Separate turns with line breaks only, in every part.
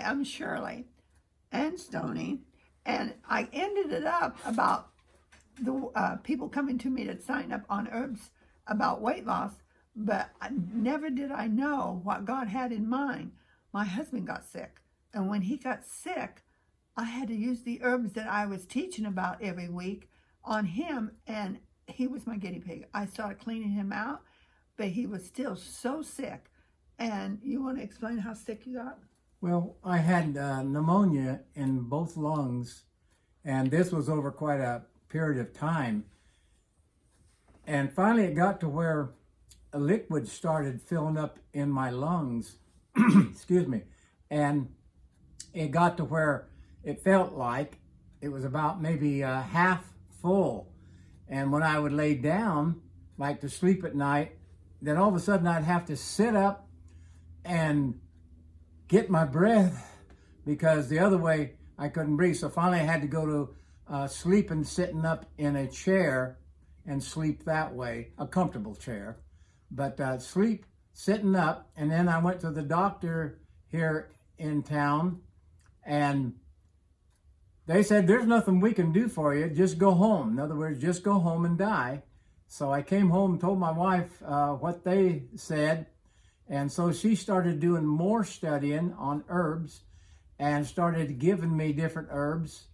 am Shirley and Stony, and I ended it up about the people coming to me to sign up on herbs about weight loss, but never did I know what God had in mind. My husband got sick, and when he got sick, I had to use the herbs that I was teaching about every week on him, and he was my guinea pig. I started cleaning him out, but he was still so sick. And you want to explain how sick you got?
Well, I had pneumonia in both lungs, and this was over quite a period of time. And finally it got to where a liquid started filling up in my lungs, excuse me, and it got to where it felt like it was about maybe half full. And when I would lay down, like to sleep at night, then all of a sudden I'd have to sit up and get my breath because the other way I couldn't breathe. So finally I had to go to sleeping sitting up in a chair and sleep that way, a comfortable chair, but sleep sitting up. And then I went to the doctor here in town, and they said, there's nothing we can do for you, just go home. In other words, just go home and die. So I came home and told my wife what they said, and so she started doing more studying on herbs and started giving me different herbs,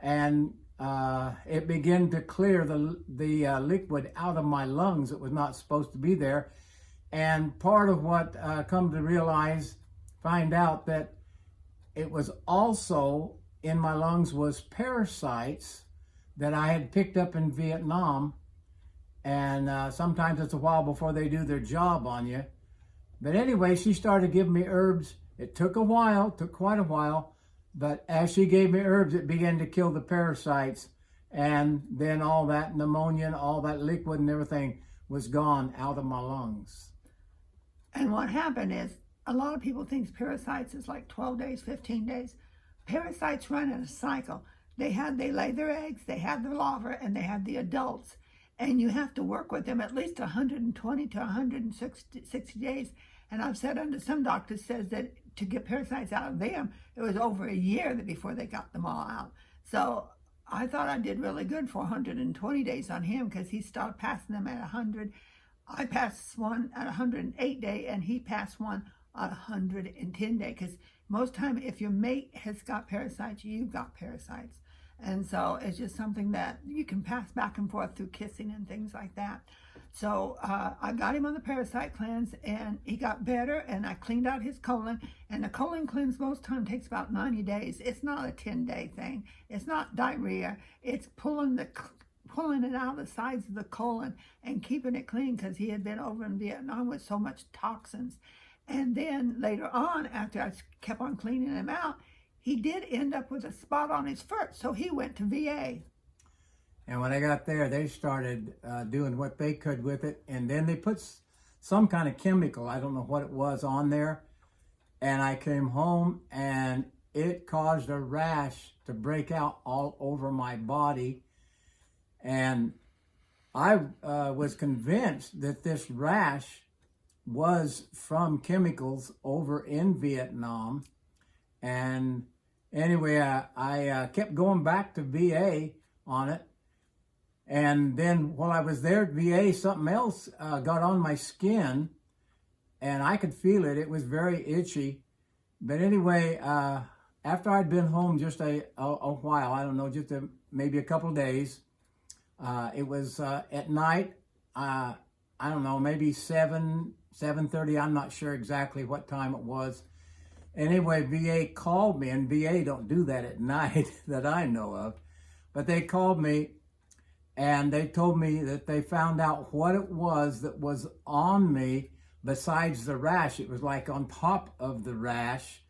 and it began to clear the liquid out of my lungs that was not supposed to be there. And part of what come to find out that it was also in my lungs was parasites that I had picked up in Vietnam. And sometimes it's a while before they do their job on you. But anyway, she started giving me herbs. It took a while, took quite a while, but as she gave me herbs, it began to kill the parasites. And then all that pneumonia and all that liquid and everything was gone out of my lungs.
And what happened is, a lot of people think parasites is like 12 days, 15 days. Parasites run in a cycle. They lay their eggs, they have the larvae, and they have the adults. And you have to work with them at least 120 to 160 days. And I've said under some doctors says that to get parasites out of them, it was over a year before they got them all out. So I thought I did really good for 120 days on him because he started passing them at 100. I passed one at 108 day, and he passed one at 110 day, because most time if your mate has got parasites, you've got parasites. And so it's just something that you can pass back and forth through kissing and things like that. So I got him on the parasite cleanse, and he got better, and I cleaned out his colon. And the colon cleanse most time takes about 90 days. It's not a 10-day thing. It's not diarrhea. It's pulling it out of the sides of the colon and keeping it clean, because he had been over in Vietnam with so much toxins. And then later on, after I kept on cleaning him out, he did end up with a spot on his foot, so he went to VA.
And when I got there, they started doing what they could with it, and then they put some kind of chemical, I don't know what it was, on there. And I came home, and it caused a rash to break out all over my body. And I was convinced that this rash was from chemicals over in Vietnam. And anyway, I kept going back to VA on it. And then while I was there at VA, something else got on my skin, and I could feel it. It was very itchy. But anyway, after I'd been home just a while, I don't know, just maybe a couple of days, it was at night, I don't know, maybe 7:30, I'm not sure exactly what time it was. Anyway, VA called me, and VA don't do that at night that I know of, but they called me, and they told me that they found out what it was that was on me besides the rash. It was like on top of the rash,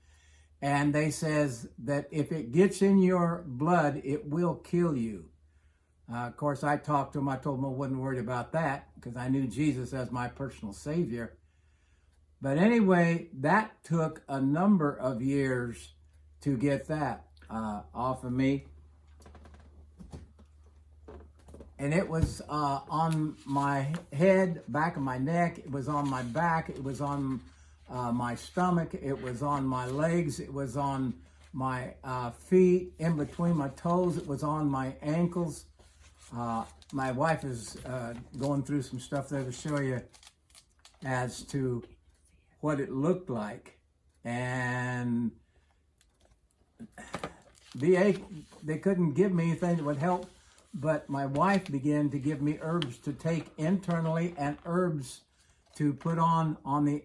and they says that if it gets in your blood, it will kill you. Of course, I talked to him. I told him I wasn't worried about that because I knew Jesus as my personal Savior. But anyway, that took a number of years to get that off of me. And it was on my head, back of my neck. It was on my back. It was on my stomach, it was on my legs, it was on my feet, in between my toes, it was on my ankles. My wife is going through some stuff there to show you as to what it looked like. And they couldn't give me anything that would help, but my wife began to give me herbs to take internally and herbs to put on the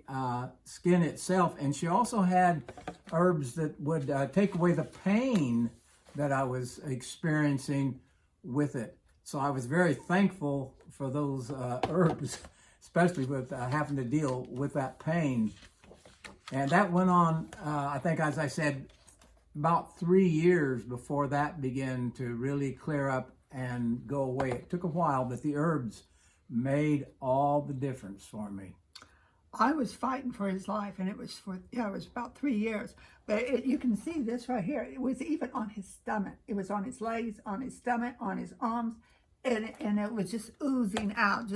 skin itself. And she also had herbs that would take away the pain that I was experiencing with it. So I was very thankful for those herbs, especially with having to deal with that pain. And that went on, I think, as I said, about 3 years before that began to really clear up and go away. It took a while, but the herbs made all the difference for me.
I was fighting for his life, and it was about 3 years. But you can see this right here. It was even on his stomach. It was on his legs, on his stomach, on his arms, and it was just oozing out.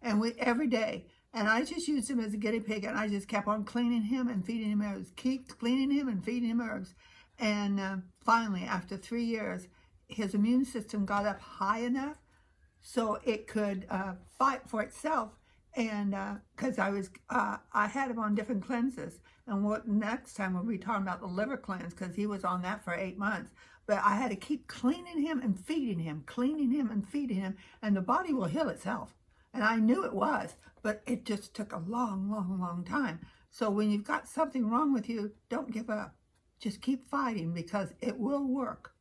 And every day. And I just used him as a guinea pig, and I just kept on cleaning him and feeding him herbs. Keep cleaning him and feeding him herbs. And finally, after 3 years, his immune system got up high enough so it could fight for itself. And because I had him on different cleanses. And what next time we'll be talking about the liver cleanse, because he was on that for 8 months. But I had to keep cleaning him and feeding him, and the body will heal itself. And I knew it was, but it just took a long, long, long time. So when you've got something wrong with you, don't give up. Just keep fighting, because it will work.